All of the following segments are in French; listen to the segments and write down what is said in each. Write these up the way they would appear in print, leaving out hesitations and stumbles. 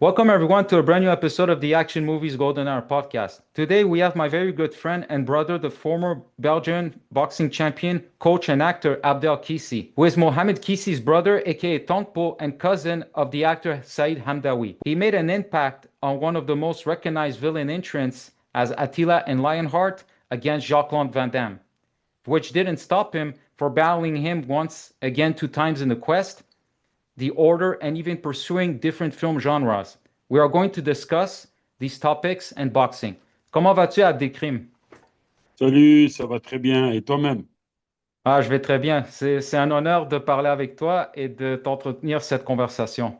Welcome, everyone, to a brand new episode of the Action Movies Golden Hour podcast. Today, we have my very good friend and brother, the former Belgian boxing champion, coach, and actor Abdel Kissi, who is Mohamed Kissi's brother, aka Tonkpo, and cousin of the actor Saeed Hamdawi. He made an impact on one of the most recognized villain entrants as Attila in Lionheart against Jacques-Claude Van Damme, which didn't stop him for battling him once again 2 times in The Quest, The Order, and even pursuing different film genres. We are going to discuss these topics and boxing. Comment vas-tu, Abdelkrim? Salut, ça va très bien. Et toi-même? Ah, je vais très bien. C'est un honneur de parler avec toi et de t'entretenir cette conversation.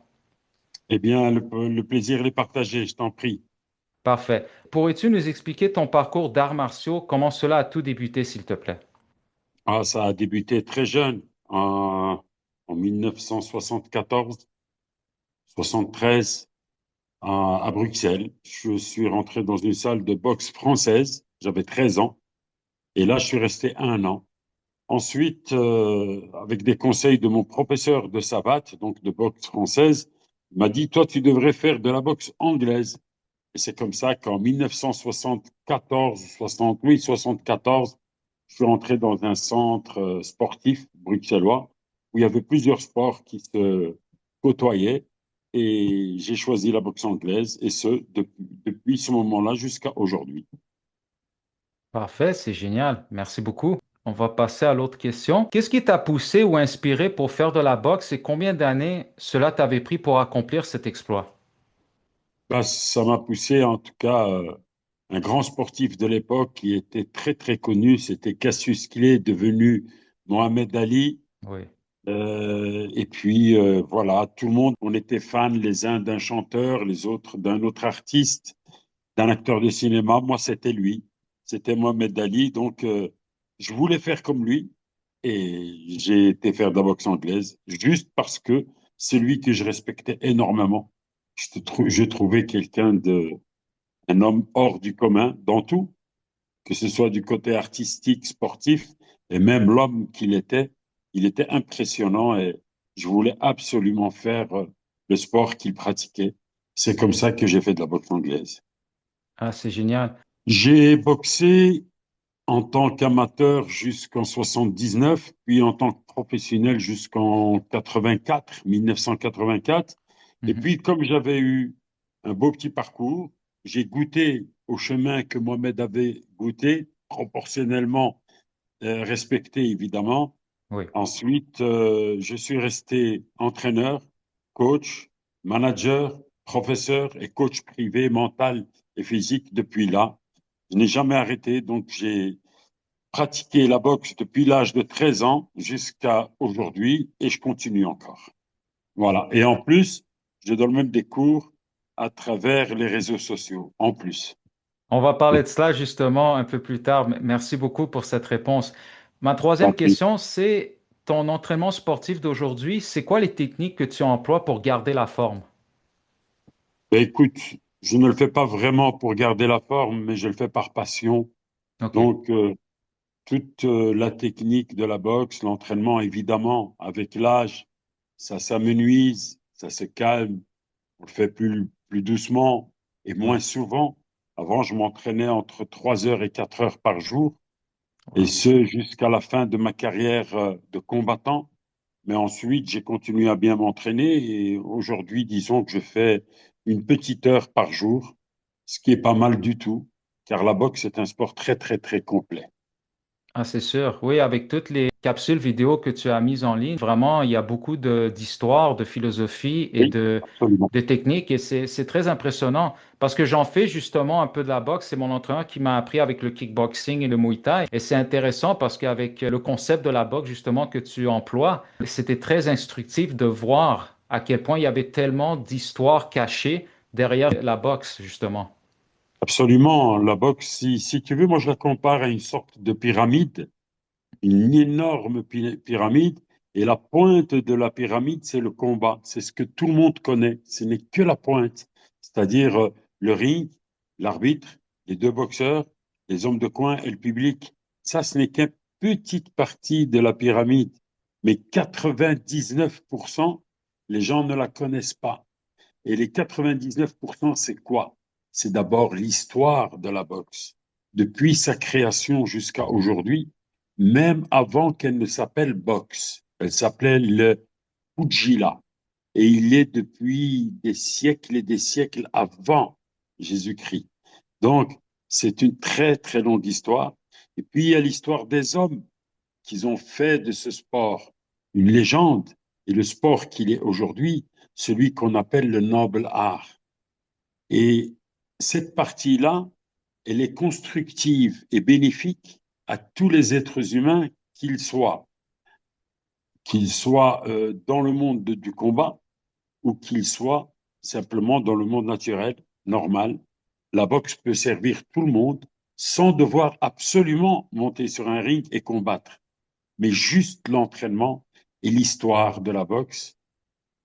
Eh bien, le plaisir est partagé, je t'en prie. Parfait. Pourrais-tu nous expliquer ton parcours d'arts martiaux, comment cela a tout débuté, s'il te plaît? Ah, ça a débuté très jeune, en 1974, 73, à Bruxelles. Je suis rentré dans une salle de boxe française. J'avais 13 ans. Et là, je suis resté 1 an. Ensuite, avec des conseils de mon professeur de savate, donc de boxe française, il m'a dit, toi, tu devrais faire de la boxe anglaise. Et c'est comme ça qu'en 1974, 60, oui, 74, je suis entré dans un centre sportif bruxellois où il y avait plusieurs sports qui se côtoyaient et j'ai choisi la boxe anglaise et ce, depuis ce moment-là jusqu'à aujourd'hui. Parfait, c'est génial. Merci beaucoup. On va passer à l'autre question. Qu'est-ce qui t'a poussé ou inspiré pour faire de la boxe et combien d'années cela t'avait pris pour accomplir cet exploit? Bah, ça m'a poussé, en tout cas, un grand sportif de l'époque qui était très, très connu, c'était Cassius Clay, devenu Mohamed Ali. Oui. Et puis voilà, tout le monde, on était fans les uns d'un chanteur, les autres d'un autre artiste, d'un acteur de cinéma. Moi, c'était lui, c'était Mohamed Ali. Donc, je voulais faire comme lui et j'ai été faire de la boxe anglaise juste parce que c'est lui que je respectais énormément. Je trouvais un homme hors du commun dans tout, que ce soit du côté artistique, sportif, et même l'homme qu'il était, il était impressionnant et je voulais absolument faire le sport qu'il pratiquait. C'est comme ça que j'ai fait de la boxe anglaise. Ah, c'est génial. J'ai boxé en tant qu'amateur jusqu'en 79, puis en tant que professionnel jusqu'en 84, 1984. Et Mhm. puis, comme j'avais eu un beau petit parcours, j'ai goûté au chemin que Mohamed avait goûté, proportionnellement respecté évidemment. Oui. Ensuite, je suis resté entraîneur, coach, manager, professeur et coach privé mental et physique depuis là. Je n'ai jamais arrêté, donc j'ai pratiqué la boxe depuis l'âge de 13 ans jusqu'à aujourd'hui et je continue encore. Voilà. Et en plus, je donne même des cours à travers les réseaux sociaux, en plus. On va parler de cela justement un peu plus tard. Merci beaucoup pour cette réponse. Ma Tant troisième pis. question, c'est ton entraînement sportif d'aujourd'hui. C'est quoi les techniques que tu emploies pour garder la forme? Ben, écoute, je ne le fais pas vraiment pour garder la forme, mais je le fais par passion. OK. Donc, toute la technique de la boxe, l'entraînement, évidemment, avec l'âge, ça s'amenuise, ça se calme, on le fait plus doucement et Oui. moins souvent. Avant, je m'entraînais entre 3 heures et 4 heures par jour, et Wow. ce jusqu'à la fin de ma carrière de combattant. Mais ensuite, j'ai continué à bien m'entraîner et aujourd'hui, disons que je fais une petite heure par jour, ce qui est pas mal du tout, car la boxe est un sport très, très, très complet. Ah, c'est sûr. Oui, avec toutes les capsules vidéo que tu as mises en ligne, vraiment, il y a beaucoup d'histoires, de philosophie et Oui, absolument. de techniques et c'est très impressionnant parce que j'en fais justement un peu de la boxe. C'est mon entraîneur qui m'a appris avec le kickboxing et le Muay Thai. Et c'est intéressant parce qu'avec le concept de la boxe justement que tu emploies, c'était très instructif de voir à quel point il y avait tellement d'histoires cachées derrière la boxe justement. Absolument. La boxe, si tu veux, moi je la compare à une sorte de pyramide, une énorme pyramide, et la pointe de la pyramide, c'est le combat. C'est ce que tout le monde connaît. Ce n'est que la pointe, c'est-à-dire le ring, l'arbitre, les deux boxeurs, les hommes de coin et le public. Ça, ce n'est qu'une petite partie de la pyramide. Mais 99%, les gens ne la connaissent pas. Et les 99%, c'est quoi? C'est d'abord l'histoire de la boxe. Depuis sa création jusqu'à aujourd'hui, même avant qu'elle ne s'appelle boxe, elle s'appelait le Pugilat. Et il est depuis des siècles et des siècles avant Jésus-Christ. Donc, c'est une très, très longue histoire. Et puis, il y a l'histoire des hommes qui ont fait de ce sport une légende et le sport qu'il est aujourd'hui, celui qu'on appelle le noble art. Et cette partie-là, elle est constructive et bénéfique à tous les êtres humains, qu'ils soient dans le monde du combat ou qu'ils soient simplement dans le monde naturel, normal. La boxe peut servir tout le monde sans devoir absolument monter sur un ring et combattre, mais juste l'entraînement et l'histoire de la boxe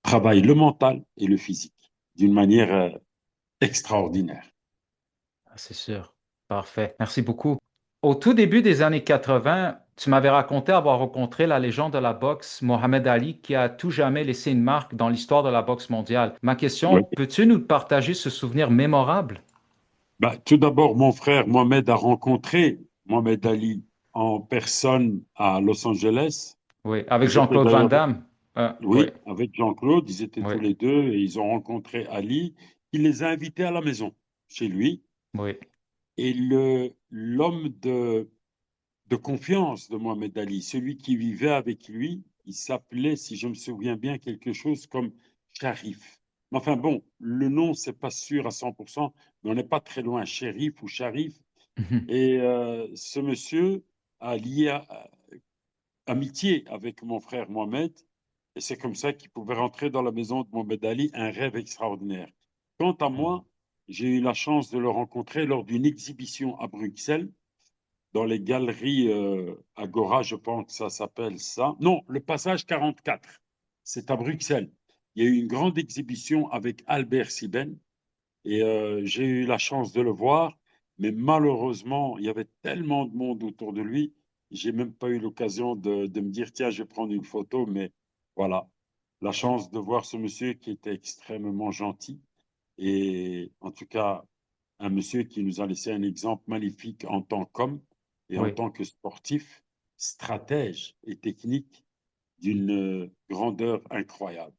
travaillent le mental et le physique d'une manière extraordinaire. Ah, c'est sûr. Parfait. Merci beaucoup. Au tout début des années 80, tu m'avais raconté avoir rencontré la légende de la boxe, Mohamed Ali, qui a tout jamais laissé une marque dans l'histoire de la boxe mondiale. Ma question, Oui. peux-tu nous partager ce souvenir mémorable? Bah, tout d'abord, mon frère Mohamed a rencontré Mohamed Ali en personne à Los Angeles. Oui, avec Ils étaient Jean-Claude Van d'ailleurs, Damme. Oui, oui, avec Jean-Claude, ils étaient oui, tous les deux et ils ont rencontré Ali. Il les a invités à la maison, chez lui. oui. Et l'homme de confiance de Mohamed Ali, celui qui vivait avec lui, il s'appelait, si je me souviens bien, quelque chose comme Sharif. Mais enfin bon, le nom, c'est pas sûr à 100%, mais on n'est pas très loin, Shérif ou Sharif. Et ce monsieur a lié amitié avec mon frère Mohamed, et c'est comme ça qu'il pouvait rentrer dans la maison de Mohamed Ali, un rêve extraordinaire. Quant à moi, j'ai eu la chance de le rencontrer lors d'une exhibition à Bruxelles dans les galeries Agora, je pense que ça s'appelle ça. Non, le passage 44, c'est à Bruxelles. Il y a eu une grande exhibition avec Albert Siben et j'ai eu la chance de le voir, mais malheureusement, il y avait tellement de monde autour de lui, j'ai même pas eu l'occasion de me dire, tiens, je vais prendre une photo, mais voilà, la chance de voir ce monsieur qui était extrêmement gentil et en tout cas, un monsieur qui nous a laissé un exemple magnifique en tant qu'homme et en Oui. tant que sportif, stratège et technique d'une grandeur incroyable.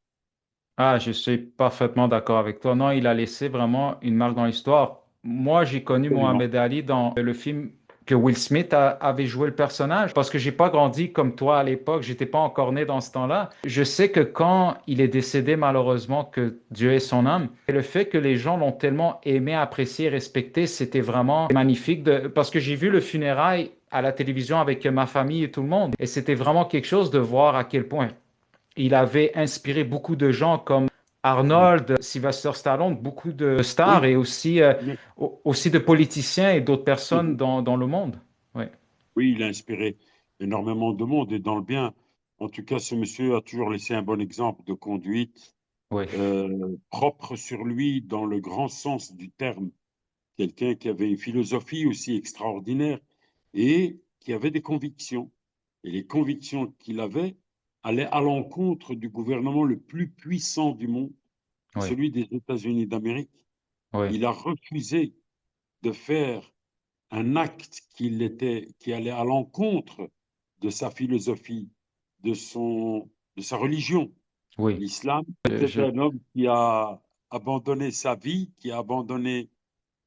Ah, je suis parfaitement d'accord avec toi. Non, il a laissé vraiment une marque dans l'histoire. Moi, j'ai connu Absolument. Mohamed Ali dans le film que Will Smith avait joué le personnage parce que j'ai pas grandi comme toi à l'époque. J'étais pas encore né dans ce temps-là. Je sais que quand il est décédé, malheureusement, que Dieu ait son âme, et le fait que les gens l'ont tellement aimé, apprécié, respecté, c'était vraiment magnifique parce que j'ai vu le funérail à la télévision avec ma famille et tout le monde. Et c'était vraiment quelque chose de voir à quel point il avait inspiré beaucoup de gens comme Arnold, Sylvester Stallone, beaucoup de stars Oui, et aussi, oui. aussi de politiciens et d'autres personnes Mhm. dans le monde. Oui, Oui, il a inspiré énormément de monde et dans le bien. En tout cas, ce monsieur a toujours laissé un bon exemple de conduite, oui, propre sur lui dans le grand sens du terme. Quelqu'un qui avait une philosophie aussi extraordinaire et qui avait des convictions. Et les convictions qu'il avait allaient à l'encontre du gouvernement le plus puissant du monde, oui, celui des États-Unis d'Amérique. oui, Il a refusé de faire un acte qui allait à l'encontre de sa philosophie, de sa religion. oui. L'islam Je- était je- un homme qui a abandonné sa vie, qui a abandonné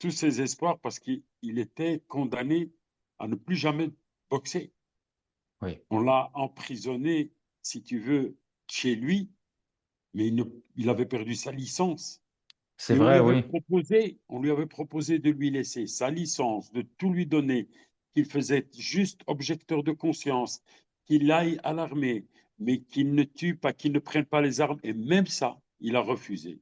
tous ses espoirs parce qu'il était condamné à ne plus jamais boxer. oui. On l'a emprisonné, si tu veux, chez lui, mais il avait perdu sa licence. C'est Et vrai, oui. on lui avait proposé de lui laisser sa licence, de tout lui donner, qu'il faisait juste objecteur de conscience, qu'il aille à l'armée, mais qu'il ne tue pas, qu'il ne prenne pas les armes. Et même ça, il a refusé.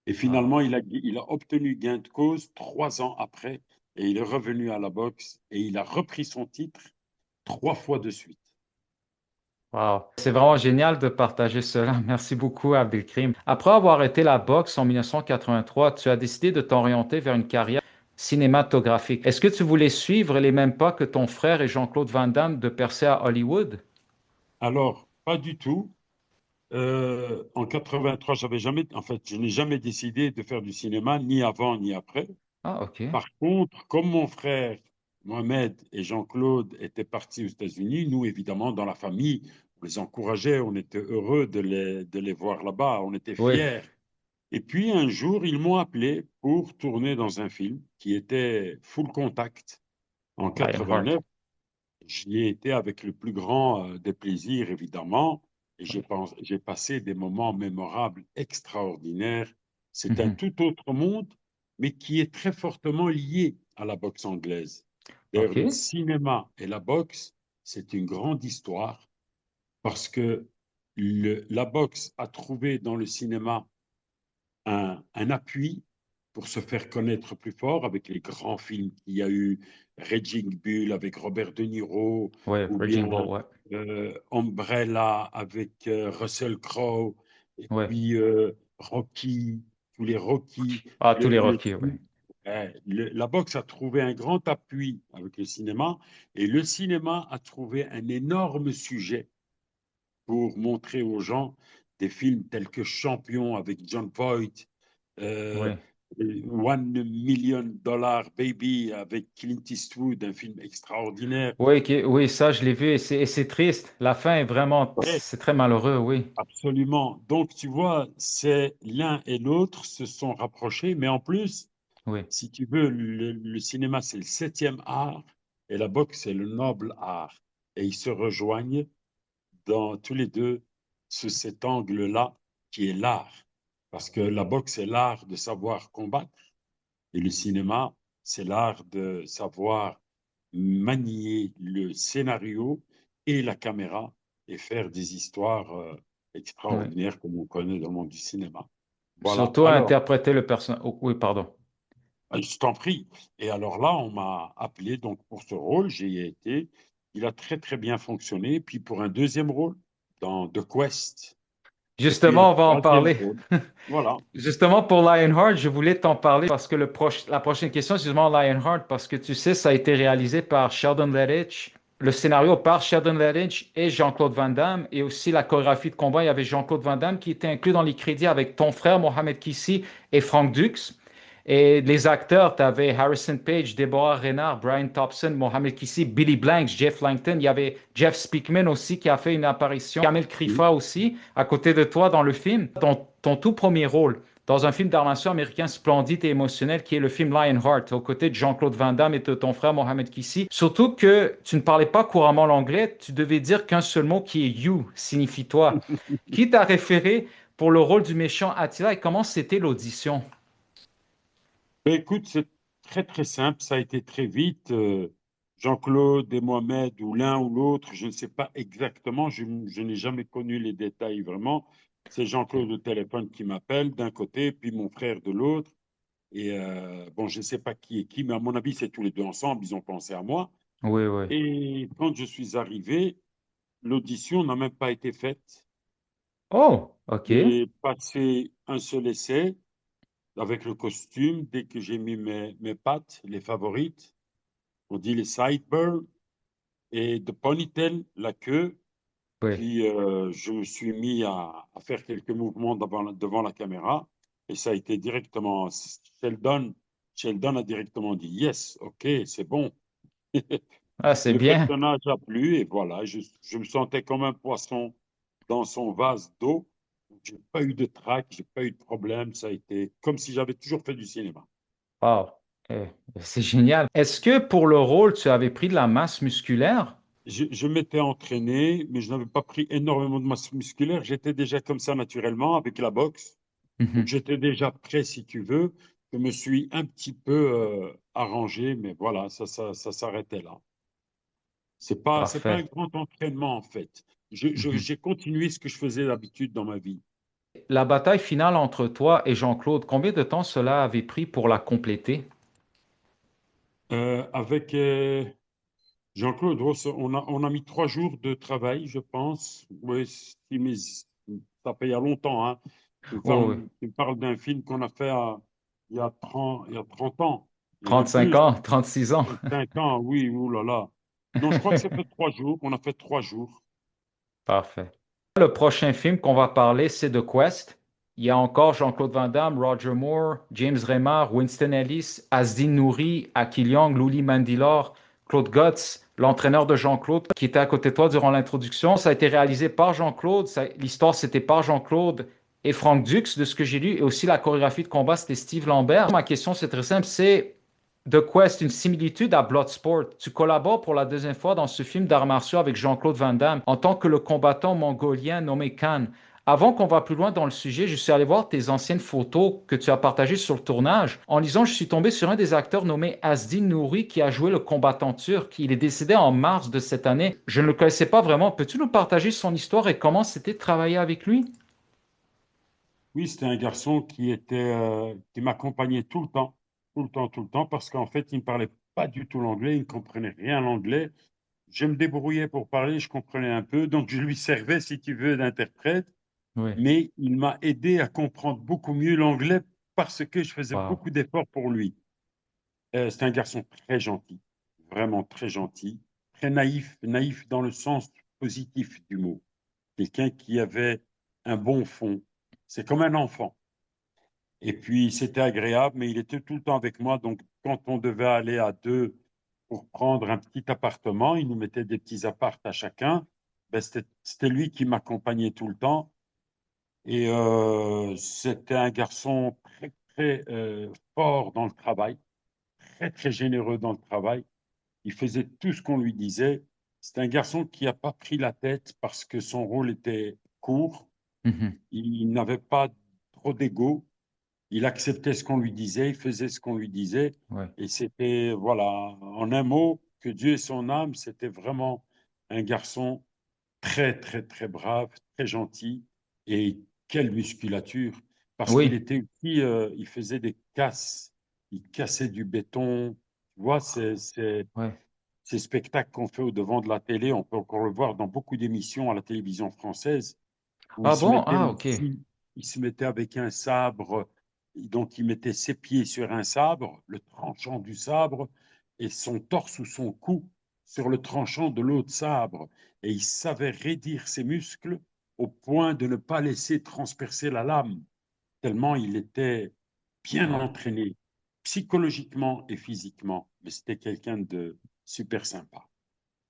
Et Ah. finalement, il a obtenu gain de cause 3 ans après, et il est revenu à la boxe, et il a repris son titre 3 fois de suite. Wow. C'est vraiment génial de partager cela. Merci beaucoup, Abdelkrim. Après avoir arrêté la boxe en 1983, tu as décidé de t'orienter vers une carrière cinématographique. Est-ce que tu voulais suivre les mêmes pas que ton frère et Jean-Claude Van Damme de percer à Hollywood? Alors, pas du tout. En 83, en fait, je n'ai jamais décidé de faire du cinéma, ni avant ni après. Ah, OK. Par contre, comme mon frère Mohamed et Jean-Claude étaient partis aux États-Unis, nous, évidemment, dans la famille, on les encourageait, on était heureux de les voir là-bas, on était Oui, fiers. Et puis un jour, ils m'ont appelé pour tourner dans un film qui était Full Contact en Lionheart. 89. J'y ai été avec le plus grand des plaisirs, évidemment, et Oui. j'ai passé des moments mémorables, extraordinaires. C'est un Mhm. tout autre monde, mais qui est très fortement lié à la boxe anglaise. D'ailleurs, le OK. cinéma et la boxe, c'est une grande histoire parce que la boxe a trouvé dans le cinéma un appui pour se faire connaître plus fort avec les grands films qu'il y a eu, Raging Bull avec Robert De Niro, Oui, ou bien Raging Bull, ouais. Umbrella avec Russell Crowe, et Ouais. puis Rocky, tous les Rocky. Ah, tous les Rocky, oui. La boxe a trouvé un grand appui avec le cinéma, et le cinéma a trouvé un énorme sujet pour montrer aux gens des films tels que Champion avec John Voight, euh, Oui. One Million Dollar Baby avec Clint Eastwood, un film extraordinaire. Oui, oui, ça, je l'ai vu et c'est triste. La fin est vraiment, Ouais, c'est très malheureux, oui. absolument. Donc, tu vois, c'est l'un et l'autre se sont rapprochés, mais en plus, Oui. si tu veux, le cinéma, c'est le septième art et la boxe, c'est le noble art. Et ils se rejoignent dans tous les deux sous cet angle-là qui est l'art. Parce que la boxe, c'est l'art de savoir combattre et le cinéma, c'est l'art de savoir manier le scénario et la caméra et faire des histoires Oui. extraordinaires comme on connaît dans le monde du cinéma. Voilà. Surtout à Alors, interpréter le personnage. Oh, oui, pardon. je t'en prie. Et alors là, on m'a appelé donc pour ce rôle, j'y ai été. Il a très très bien fonctionné. Puis pour un deuxième rôle dans The Quest. Et puis un Justement, on va en troisième parler. rôle. Voilà. Justement, pour Lionheart, je voulais t'en parler parce que la prochaine question, c'est justement Lionheart, parce que tu sais, ça a été réalisé par Sheldon Lettich, le scénario par Sheldon Lettich et Jean-Claude Van Damme, et aussi la chorégraphie de combat, il y avait Jean-Claude Van Damme qui était inclus dans les crédits avec ton frère Mohamed Kissi et Frank Dux. Et les acteurs, tu avais Harrison Page, Deborah Renard, Brian Thompson, Mohamed Kissi, Billy Blanks, Jeff Langton. Il y avait Jeff Speakman aussi qui a fait une apparition. Kamel Oui. Krifa aussi, à côté de toi dans le film. Ton tout premier rôle dans un film d'armation américain splendide et émotionnel qui est le film Lionheart, aux côtés de Jean-Claude Van Damme et de ton frère Mohamed Kissi. Surtout que tu ne parlais pas couramment l'anglais, tu devais dire qu'un seul mot qui est you, signifie toi. Qui t'a référé pour le rôle du méchant Attila et comment c'était l'audition? Ben, écoute, c'est très très simple. Ça a été très vite. Jean-Claude et Mohamed, ou l'un ou l'autre, je ne sais pas exactement. Je n'ai jamais connu les détails vraiment. C'est Ok. Jean-Claude au téléphone qui m'appelle d'un côté, puis mon frère de l'autre. Et bon, je ne sais pas qui est qui, mais à mon avis, c'est tous les deux ensemble. Ils ont pensé à moi. Oui, oui. Et quand je suis arrivé, l'audition n'a même pas été faite. Oh, OK. J'ai passé un seul essai avec le costume. Dès que j'ai mis mes pattes, les favorites, on dit les sideburns, et de ponytail, la queue. Oui. Puis je me suis mis à faire quelques mouvements devant la caméra. Et ça a été directement. Sheldon, Sheldon a directement dit yes, ok, c'est bon. Ah, c'est Le bien. personnage a plu et voilà, je me sentais comme un poisson dans son vase d'eau. J'ai pas eu de trac, j'ai pas eu de problème. Ça a été comme si j'avais toujours fait du cinéma. Wow. Eh, c'est génial. Est-ce que pour le rôle, tu avais pris de la masse musculaire? Je m'étais entraîné, mais je n'avais pas pris énormément de masse musculaire. J'étais déjà comme ça naturellement avec la boxe. Donc Mhm. j'étais déjà prêt, si tu veux. Je me suis un petit peu arrangé, mais voilà, ça s'arrêtait là. C'est pas un Parfait. grand entraînement en fait. Mhm. J'ai continué ce que je faisais d'habitude dans ma vie. La bataille finale entre toi et Jean-Claude, combien de temps cela avait pris pour la compléter? Avec Jean-Claude Ross, on a mis 3 jours de travail, je pense. Oui, mais ça fait il y a longtemps, hein. Oh, oui. Tu me parles d'un film qu'on a fait il y a 30 ans, et même 35 plus, ans, 36 ans. 5 ans, oui, oulala. Non, je crois que ça fait 3 jours. On a fait 3 jours. Parfait. Le prochain film qu'on va parler, c'est The Quest. Il y a encore Jean-Claude Van Damme, Roger Moore, James Remar, Winston Ellis, Asdin Nouri, Akil Young, Luli Mandylor, Claude Gotts, l'entraîneur de Jean-Claude, qui était à côté de toi durant l'introduction. Ça a été réalisé par Jean-Claude. L'histoire, c'était par Jean-Claude et Frank Dux, de ce que j'ai lu. Et aussi, la chorégraphie de combat, c'était Steve Lambert. Ma question, c'est très simple. C'est The Quest, une similitude à Bloodsport. Tu collabores pour la deuxième fois dans ce film d'arts martiaux avec Jean-Claude Van Damme en tant que le combattant mongolien nommé Khan. Avant qu'on va plus loin dans le sujet, je suis allé voir tes anciennes photos que tu as partagées sur le tournage. En lisant, je suis tombé sur un des acteurs nommé Asdin Nouri qui a joué le combattant turc. Il est décédé en mars de cette année. Je ne le connaissais pas vraiment. Peux-tu nous partager son histoire et comment c'était de travailler avec lui? Oui, c'était un garçon qui m'accompagnait tout le temps, tout le temps, tout le temps, parce qu'en fait, il ne parlait pas du tout l'anglais, il ne comprenait rien l'anglais. Je me débrouillais pour parler, je comprenais un peu, donc je lui servais, si tu veux, d'interprète, Oui. mais il m'a aidé à comprendre beaucoup mieux l'anglais parce que je faisais Wow. beaucoup d'efforts pour lui. C'est un garçon très gentil, vraiment très gentil, très naïf, naïf dans le sens positif du mot. Quelqu'un qui avait un bon fond. C'est comme un enfant. Et puis, c'était agréable, mais il était tout le temps avec moi. Donc, quand on devait aller à deux pour prendre un petit appartement, il nous mettait des petits apparts à chacun. Ben, c'était lui qui m'accompagnait tout le temps. Et c'était un garçon très, très fort dans le travail, très, très généreux dans le travail. Il faisait tout ce qu'on lui disait. C'est un garçon qui n'a pas pris la tête parce que son rôle était court. Mhm. Il n'avait pas trop d'ego. Il acceptait ce qu'on lui disait, il faisait ce qu'on lui disait. Ouais. Et c'était, voilà, en un mot, que Dieu et son âme, c'était vraiment un garçon très, très, très brave, très gentil. Et quelle musculature! Parce qu'il Oui. était aussi, il faisait des casses, il cassait du béton. Tu vois, Ouais. ces spectacles qu'on fait au devant de la télé, on peut encore le voir dans beaucoup d'émissions à la télévision française où Ah bon? Ah, ok. il se mettait avec un sabre, donc il mettait ses pieds sur un sabre, le tranchant du sabre, et son torse ou son cou sur le tranchant de l'autre sabre. Et il savait raidir ses muscles au point de ne pas laisser transpercer la lame, tellement il était bien Wow. entraîné, psychologiquement et physiquement. Mais c'était quelqu'un de super sympa.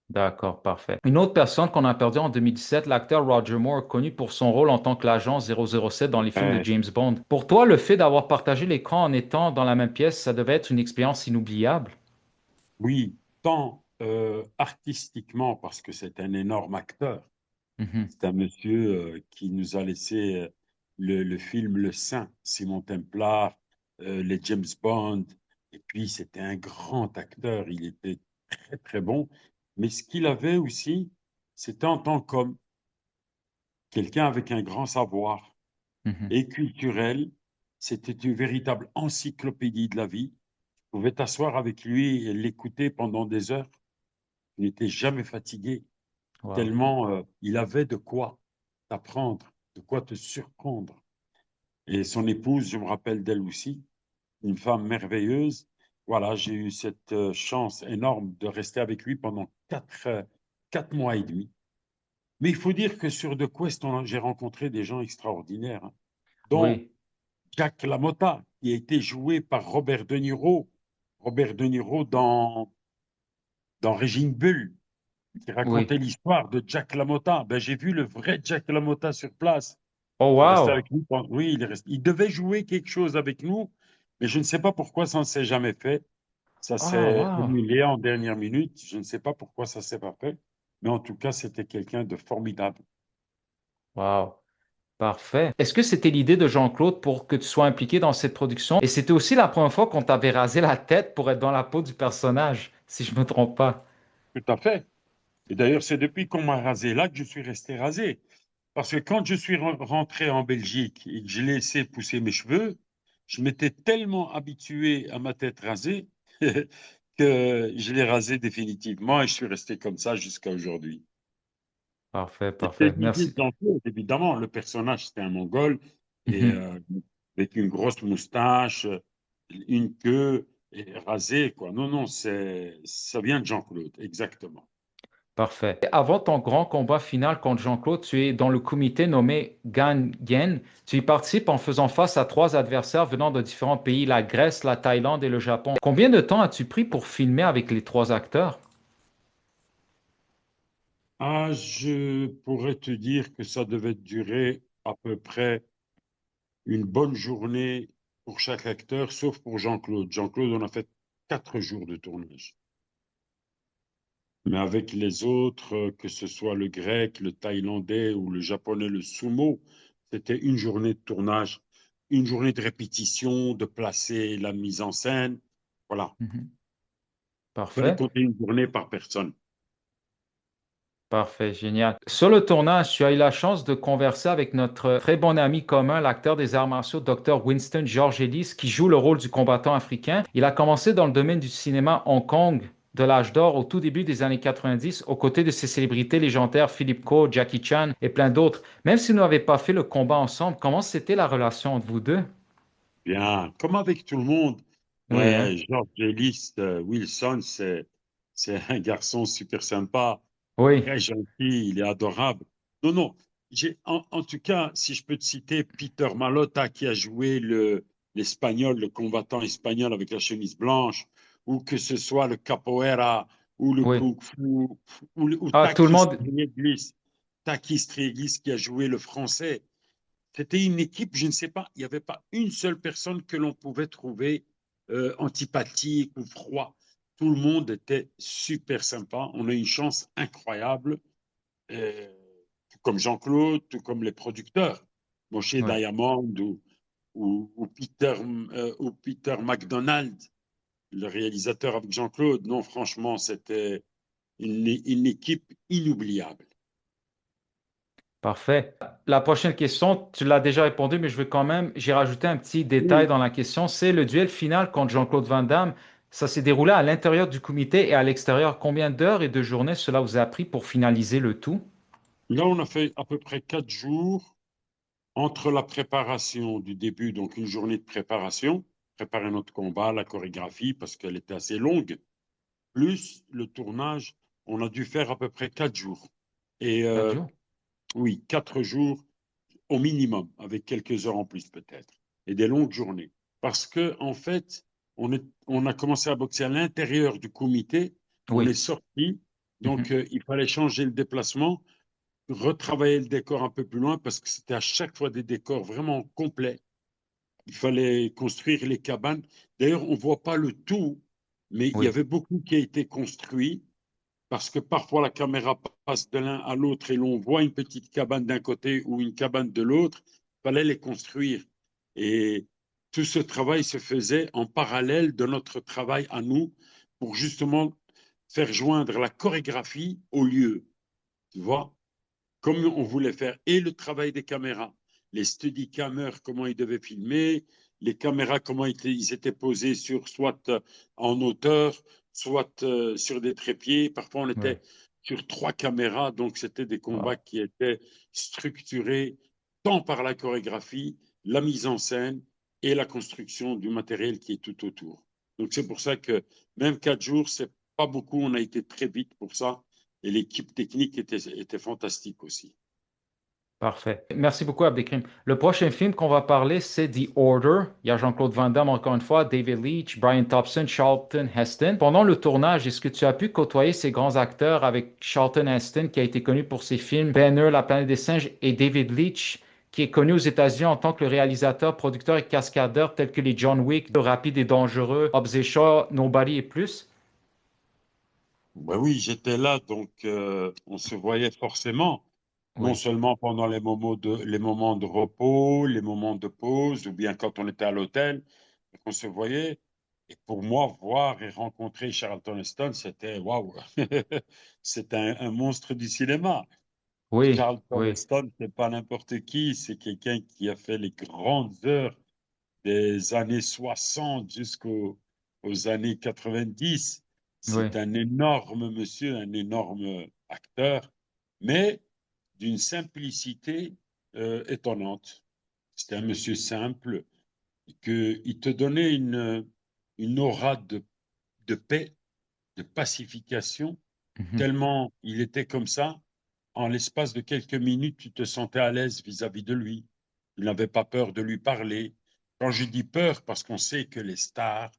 D'accord, parfait. Une autre personne qu'on a perdue en 2017, l'acteur Roger Moore, connu pour son rôle en tant que l'agent 007 dans les films de Ouais. James Bond. Pour toi, le fait d'avoir partagé l'écran en étant dans la même pièce, ça devait être une expérience inoubliable? Oui, tant artistiquement, parce que c'est un énorme acteur. Mhm. C'est un monsieur qui nous a laissé le film Le Saint, Simon Templar, les James Bond. Et puis, c'était un grand acteur. Il était très, très bon. Mais ce qu'il avait aussi, c'était en tant qu'homme, quelqu'un avec un grand savoir Mhm. et culturel. C'était une véritable encyclopédie de la vie. Vous pouvez t'asseoir avec lui et l'écouter pendant des heures. Il n'était jamais fatigué, Wow. tellement il avait de quoi t'apprendre, de quoi te surprendre. Et son épouse, je me rappelle d'elle aussi, une femme merveilleuse. Voilà, j'ai eu cette chance énorme de rester avec lui pendant 4 mois et demi. Mais il faut dire que sur The Quest, j'ai rencontré des gens extraordinaires, hein, dont Oui, Jack LaMotta, qui a été joué par Robert De Niro. Robert De Niro dans Raging Bull, qui oui. racontait l'histoire de Jack LaMotta. Ben, j'ai vu le vrai Jack LaMotta sur place. Oh, Il est resté wow. avec nous. Oui, il devait jouer quelque chose avec nous, mais je ne sais pas pourquoi ça ne s'est jamais fait. Ça Ah, s'est wow. annulé en dernière minute. Je ne sais pas pourquoi ça ne s'est pas fait. Mais en tout cas, c'était quelqu'un de formidable. Wow. Parfait. Est-ce que c'était l'idée de Jean-Claude pour que tu sois impliqué dans cette production? Et c'était aussi la première fois qu'on t'avait rasé la tête pour être dans la peau du personnage, si je me trompe pas. Tout à fait. Et d'ailleurs, c'est depuis qu'on m'a rasé là que je suis resté rasé. Parce que quand je suis rentré en Belgique et que j'ai laissé pousser mes cheveux, je m'étais tellement habitué à ma tête rasée que je l'ai rasé définitivement et je suis resté comme ça jusqu'à aujourd'hui. Parfait, C'était parfait. l'idée Merci. de Jean-Claude, évidemment. Le personnage, c'était un Mongol et Mhm. avec une grosse moustache, une queue et rasé, quoi. Non, non, ça vient de Jean-Claude, exactement. Parfait. Et avant ton grand combat final contre Jean-Claude, tu es dans le comité nommé Gan. Tu y participes en faisant face à trois adversaires venant de différents pays, la Grèce, la Thaïlande et le Japon. Combien de temps as-tu pris pour filmer avec les trois acteurs? Ah, je pourrais te dire que ça devait durer à peu près une bonne journée pour chaque acteur, sauf pour Jean-Claude. Jean-Claude, on a fait 4 jours de tournage. Mais avec les autres, que ce soit le grec, le thaïlandais ou le japonais, le sumo, c'était une journée de tournage, une journée de répétition, de placer la mise en scène. Voilà. Mhm. Il fallait Parfait. compter une journée par personne. Parfait, génial. Sur le tournage, tu as eu la chance de converser avec notre très bon ami commun, l'acteur des arts martiaux, Dr. Winston George Ellis, qui joue le rôle du combattant africain. Il a commencé dans le domaine du cinéma Hong Kong de l'âge d'or au tout début des années 90, aux côtés de ses célébrités légendaires Philippe Ko, Jackie Chan et plein d'autres. Même si vous n'avez pas fait le combat ensemble, comment c'était la relation entre vous deux? Bien, comme avec tout le monde, Oui, hein? George Ellis Wilson, c'est un garçon super sympa, Oui, très gentil, il est adorable. Non, non, en tout cas, si je peux te citer Peter Malota qui a joué l'espagnol, le combattant espagnol avec la chemise blanche, ou que ce soit le capoeira, ou le oui. kung fu, ou Ah, tout le monde. Takis Trieglis qui a joué le français. C'était une équipe, je ne sais pas, il n'y avait pas une seule personne que l'on pouvait trouver antipathique ou froid. Tout le monde était super sympa. On a eu une chance incroyable, euh, tout comme Jean-Claude, tout comme les producteurs, Moshe Oui. Diamond ou Peter McDonald, le réalisateur avec Jean-Claude. Non, franchement, c'était une équipe inoubliable. Parfait. La prochaine question, tu l'as déjà répondu, mais je veux quand même, j'ai rajouté un petit détail Oui, dans la question. C'est le duel final contre Jean-Claude Van Damme. Ça s'est déroulé à l'intérieur du comité et à l'extérieur. Combien d'heures et de journées cela vous a pris pour finaliser le tout? là, on a fait à peu près 4 jours. Entre la préparation du début, donc une journée de préparation, préparer notre combat, la chorégraphie, parce qu'elle était assez longue, plus le tournage, on a dû faire à peu près 4 jours. Et 4 jours? oui, 4 jours au minimum, avec quelques heures en plus peut-être, et des longues journées. Parce que en fait, on a commencé à boxer à l'intérieur du comité, on est Oui. sorti, donc Mhm. il fallait changer le déplacement, retravailler le décor un peu plus loin, parce que c'était à chaque fois des décors vraiment complets. Il fallait construire les cabanes. D'ailleurs, on ne voit pas le tout, mais il y Oui. avait beaucoup qui a été construit parce que parfois la caméra passe de l'un à l'autre et l'on voit une petite cabane d'un côté ou une cabane de l'autre. Il fallait les construire. Et tout ce travail se faisait en parallèle de notre travail à nous pour justement faire joindre la chorégraphie au lieu. Tu vois? Comme on voulait faire et le travail des caméras, les steady cameras, comment ils devaient filmer, les caméras, comment ils étaient posés sur soit en hauteur, soit sur des trépieds. Parfois, on Oui. était sur 3 caméras, donc c'était des combats Wow. qui étaient structurés tant par la chorégraphie, la mise en scène et la construction du matériel qui est tout autour. Donc c'est pour ça que même 4 jours, c'est pas beaucoup. On a été très vite pour ça. Et l'équipe technique était fantastique aussi. Parfait. Merci beaucoup, Abdelkrim. Le prochain film qu'on va parler, c'est The Order. Il y a Jean-Claude Van Damme, encore une fois, David Leitch, Brian Thompson, Charlton Heston. Pendant le tournage, est-ce que tu as pu côtoyer ces grands acteurs avec Charlton Heston, qui a été connu pour ses films Banner, La planète des singes, et David Leitch, qui est connu aux États-Unis en tant que le réalisateur, producteur et cascadeur tels que les John Wick, Rapide et Dangereux, Hobbs et Shaw, Nobody et plus? Ben oui, j'étais là, donc on se voyait forcément, non Oui, seulement pendant les moments de repos, les moments de pause, ou bien quand on était à l'hôtel, on se voyait. Et pour moi, voir et rencontrer Charlton Heston, c'était waouh, c'est un monstre du cinéma. oui, Charlton oui, Heston, c'est pas n'importe qui, c'est quelqu'un qui a fait les grandes heures des années 60 aux années 90. oui, C'est un énorme monsieur, un énorme acteur, mais d'une simplicité étonnante. C'était un monsieur simple, il te donnait une aura de paix, de pacification. Mhm. tellement il était comme ça, en l'espace de quelques minutes, tu te sentais à l'aise vis-à-vis de lui. Il n'avait pas peur de lui parler. Quand je dis peur, parce qu'on sait que les stars,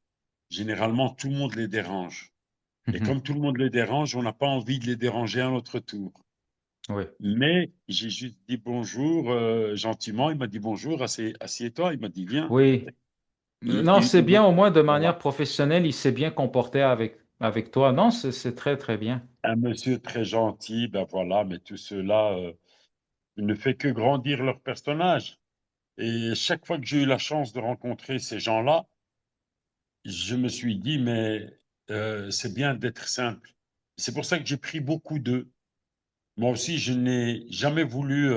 généralement, tout le monde les dérange. Et Mhm. comme tout le monde les dérange, on n'a pas envie de les déranger à notre tour. Oui. Mais j'ai juste dit bonjour gentiment. Il m'a dit bonjour, assieds-toi. Il m'a dit viens. Oui. Non, c'est Il m'a- bien, au moins de manière voilà. professionnelle, il s'est bien comporté avec toi. Non, c'est très, très bien. Un monsieur très gentil, ben voilà, mais tout cela ne fait que grandir leur personnage. Et chaque fois que j'ai eu la chance de rencontrer ces gens-là, je me suis dit, mais c'est bien d'être simple. C'est pour ça que j'ai pris beaucoup d'eux. Moi aussi, je n'ai jamais voulu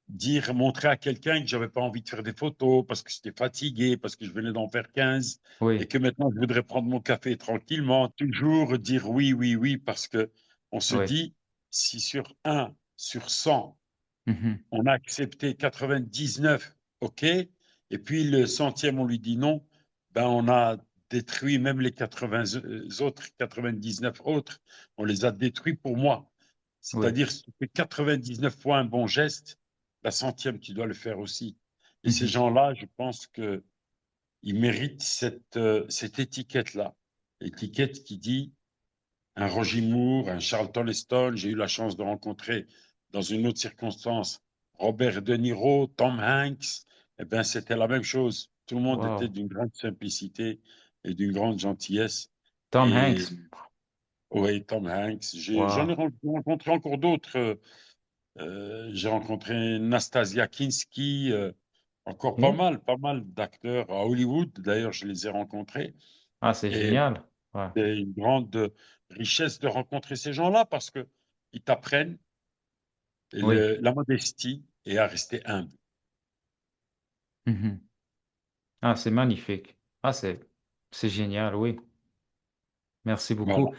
dire, montrer à quelqu'un que j'avais pas envie de faire des photos parce que j'étais fatigué, parce que je venais d'en faire 15 et Oui, que maintenant je voudrais prendre mon café tranquillement. Toujours dire oui, oui, oui, parce que on se oui. dit, si sur 1 sur 100 Mhm. on a accepté 99, OK, et puis le centième, on lui dit non, ben on a détruit même les 80 autres, 99 autres, on les a détruits pour moi. Oui. C'est-à-dire, si tu fais 99 fois un bon geste, la centième, tu dois le faire aussi. Et ces Mhm. gens-là, je pense que ils méritent cette étiquette-là. Étiquette qui dit un Roger Moore, un Charlton Heston. J'ai eu la chance de rencontrer dans une autre circonstance Robert De Niro, Tom Hanks. Eh bien, c'était la même chose. Tout le monde était Wow. d'une grande simplicité et d'une grande gentillesse. Tom Et Hanks. oui, Tom Hanks. J'en ai Wow. rencontré encore d'autres. J'ai rencontré Nastasia Kinski, encore OK. pas mal d'acteurs à Hollywood. D'ailleurs, je les ai rencontrés. Ah, c'est Et génial. Ouais. c'est une grande richesse de rencontrer ces gens-là parce que ils t'apprennent Oui. la modestie et à rester humble. Mhm. Ah, c'est magnifique. Ah, c'est génial, oui. Merci Voilà. beaucoup.